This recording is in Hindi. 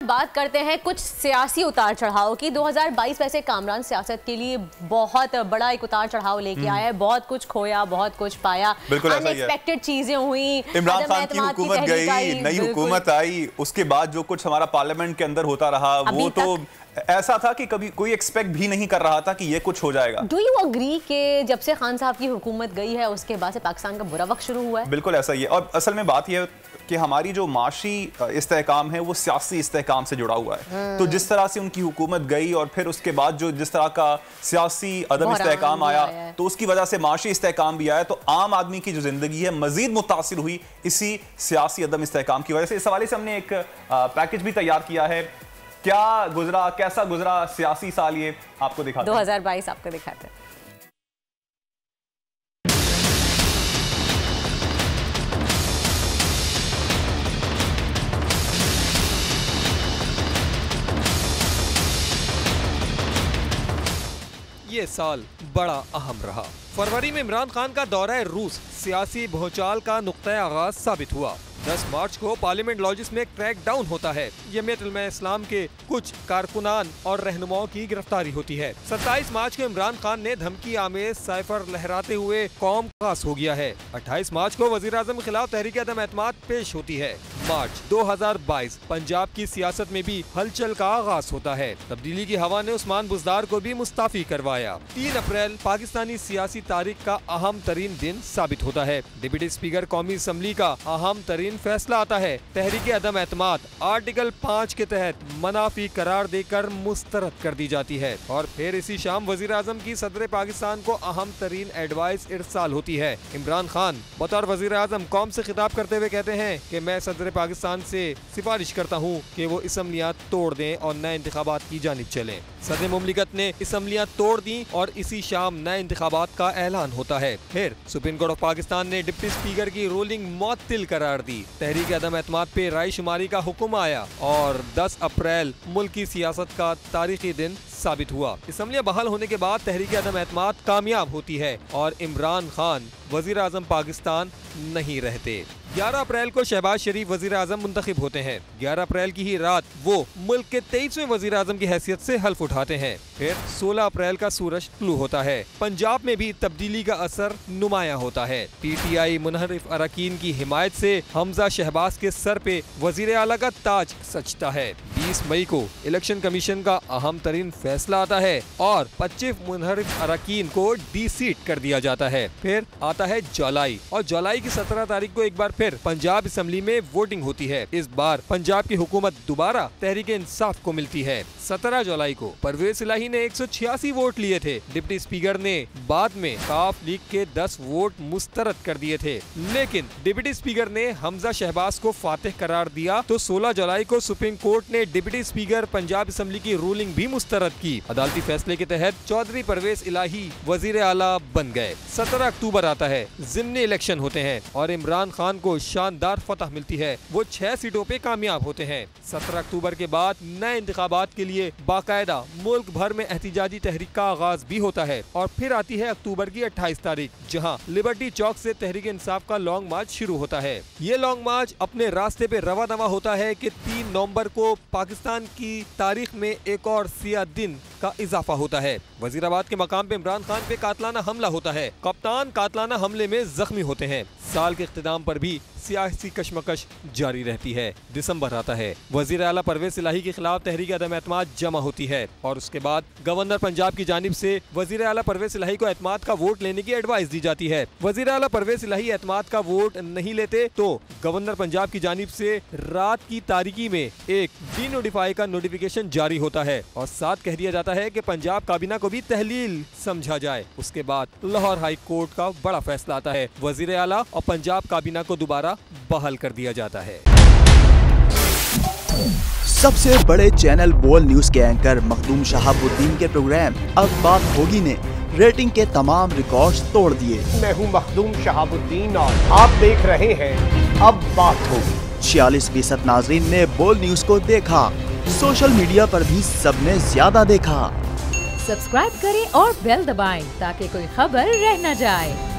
बात करते हैं कुछ सियासी उतार चढ़ाव की। 2022 वैसे कामरान सियासत के लिए बहुत बड़ा एक उतार चढ़ाव लेके आया है। बहुत कुछ खोया, बहुत कुछ पाया, अनएक्सपेक्टेड चीजें हुई। इमरान खान की हुकूमत गई, नई हुकूमत आई, उसके बाद जो कुछ हमारा पार्लियामेंट के अंदर होता रहा वो तो ऐसा था कि कभी कोई एक्सपेक्ट भी नहीं कर रहा था कि ये कुछ हो जाएगा। डू यू अग्री कि जब से खान साहब की हुकूमत गई है उसके बाद से पाकिस्तान का बुरा वक्त शुरू हुआ है? बिल्कुल ऐसा ही है। और असल में बात यह है कि हमारी जो माशी इस्तेहकाम है वो सियासी इस्तेहकाम से जुड़ा हुआ है। तो जिस तरह से उनकी हुकूमत गई और फिर उसके बाद जो जिस तरह का सियासी अदम इस्तेहकाम आया तो उसकी वजह से माशी इस्तेहकाम भी आया। तो आम आदमी की जो जिंदगी है मजीद मुतासिर हुई इसी सियासी अदम इस्तेहकाम की वजह से। इस हवाले से हमने एक पैकेज भी तैयार किया है। क्या गुजरा, कैसा गुजरा सियासी साल, ये आपको दिखाते हैं। 2022 आपको दिखाते हैं। ये साल बड़ा अहम रहा। फरवरी में इमरान खान का दौरा रूस सियासी भूचाल का नुक्ता आगाज साबित हुआ। 10 मार्च को पार्लियामेंट लॉजिस में क्रैक डाउन होता है। जमीयत उलमा इस्लाम के कुछ कारकुनान और रहनुमाओं की गिरफ्तारी होती है। 27 मार्च को इमरान खान ने धमकी आमेज साइफर लहराते हुए कौम खास हो गया है। 28 मार्च को वजीर आजम के खिलाफ तहरीक अदम एतमाद पेश होती है। मार्च 2022 पंजाब की सियासत में भी हलचल का आगाज होता है। तब्दीली की हवा ने उस्मान बुज़दार को भी मुस्ताफी करवाया। 3 अप्रैल पाकिस्तानी सियासी तारीख का अहम तरीन दिन साबित होता है। डिप्टी स्पीकर कौमी असम्बली का अहम तरीन फैसला आता है। तहरीक अदम एतमाद आर्टिकल 5 के तहत मनाफी करार देकर मुस्तरद कर दी जाती है। और फिर इसी शाम वजीर आजम की सदर पाकिस्तान को अहम तरीन एडवाइस इरसाल होती है। इमरान खान बतौर वजीर आजम कौम से खिताब करते हुए कहते हैं कि मैं सदर पाकिस्तान से सिफारिश करता हूँ कि वो असम्बलियाँ तोड़ दें और नए इंतखाबात की जानिब चलें। सदर मुमलिकत ने असम्बलियाँ तोड़ दी और इसी शाम नए इंतखाबात का ऐलान होता है। फिर सुप्रीम कोर्ट ऑफ पाकिस्तान ने डिप्टी स्पीकर की रूलिंग मुअत्तिल करार दी। तहरीक अदम एतमाद पे राय शुमारी का हुक्म आया और 10 अप्रैल मुल्क की सियासत का तारीखी दिन साबित हुआ। असम्बलियाँ बहाल होने के बाद तहरीक अदम एतमाद कामयाब होती है और इमरान खान वजीर आजम पाकिस्तान नहीं रहते। 11 अप्रैल को शहबाज शरीफ वजीर आजम मुंतखब होते हैं। 11 अप्रैल की ही रात वो मुल्क के 23वें वजीर आजम की हैसियत से हल्फ उठाते हैं। फिर 16 अप्रैल का सूरज तुलू होता है। पंजाब में भी तब्दीली का असर नुमाया होता है। PTI मुनहरिफ अरकान की हिमायत से हमजा शहबाज के सर पे वजीर आला का ताज सजता है। 20 मई को इलेक्शन कमीशन का अहम तरीन फैसला आता है और 25 मुनहरिफ अरकान को डी-सीट कर दिया जाता है। फिर आता है जुलाई और जुलाई की 17 तारीख को एक बार फिर पंजाब असम्बली में वोटिंग होती है। इस बार पंजाब की हुकूमत दोबारा तहरीक इंसाफ को मिलती है। 17 जुलाई को परवेज इलाही ने 186 वोट लिए थे। डिप्टी स्पीकर ने बाद में काफ लीग के 10 वोट मुस्तरद कर दिए थे, लेकिन डिप्टी स्पीकर ने हमजा शहबाज को फातिह करार दिया। तो 16 जुलाई को सुप्रीम कोर्ट ने डिप्टी स्पीकर पंजाब असम्बली की रूलिंग भी मुस्तरद की। अदालती फैसले के तहत चौधरी परवेज इलाही वजीर आला बन गए। 17 अक्टूबर आता है, ज़िमनी इलेक्शन होते हैं और इमरान खान को शानदार फतह मिलती है। वो 6 सीटों पे कामयाब होते हैं। 17 अक्टूबर के बाद नए इंतखाबात के लिए बाकायदा मुल्क भर में एहतिजाजी तहरीक का आगाज भी होता है। और फिर आती है अक्टूबर की 28 तारीख, जहां लिबर्टी चौक से तहरीक इंसाफ का लॉन्ग मार्च शुरू होता है। ये लॉन्ग मार्च अपने रास्ते पे रवा दवा होता है कि 3 नवंबर को पाकिस्तान की तारीख में एक और सियाह दिन का इजाफा होता है। वजीराबाद के मकाम पे इमरान खान पे कातलाना हमला होता है। कप्तान कातलाना हमले में जख्मी होते हैं। साल के इख्तिताम पर भी सियासी कशमकश जारी रहती है। दिसंबर आता है, वजीर आला परवेज इलाही के खिलाफ तहरीक अदम एतमाद जमा होती है और उसके बाद गवर्नर पंजाब की जानिब से वजीर आला परवेज इलाही को एतमाद का वोट लेने की एडवाइस दी जाती है। वजीर आला परवेज इलाही एतमाद का वोट नहीं लेते तो गवर्नर पंजाब की जानिब से रात की तारीकी में एक डी नोटिफाई का नोटिफिकेशन जारी होता है और साथ कह दिया जाता है कि पंजाब काबीना को भी तहलील समझा जाए। उसके बाद लाहौर हाई कोर्ट का बड़ा फैसला आता है। वजीर आला और पंजाब काबीना को दोबारा बहाल कर दिया जाता है। सबसे बड़े चैनल बोल न्यूज के एंकर मखदूम शहाबुद्दीन के प्रोग्राम अब बात होगी ने रेटिंग के तमाम रिकॉर्ड्स तोड़ दिए। मैं हूं मखदूम शहाबुद्दीन और आप देख रहे हैं अब बात होगी। 46% नाजरीन ने बोल न्यूज को देखा। सोशल मीडिया पर भी सबने ज्यादा देखा। सब्सक्राइब करें और बेल दबाएं ताकि कोई खबर रह न जाए।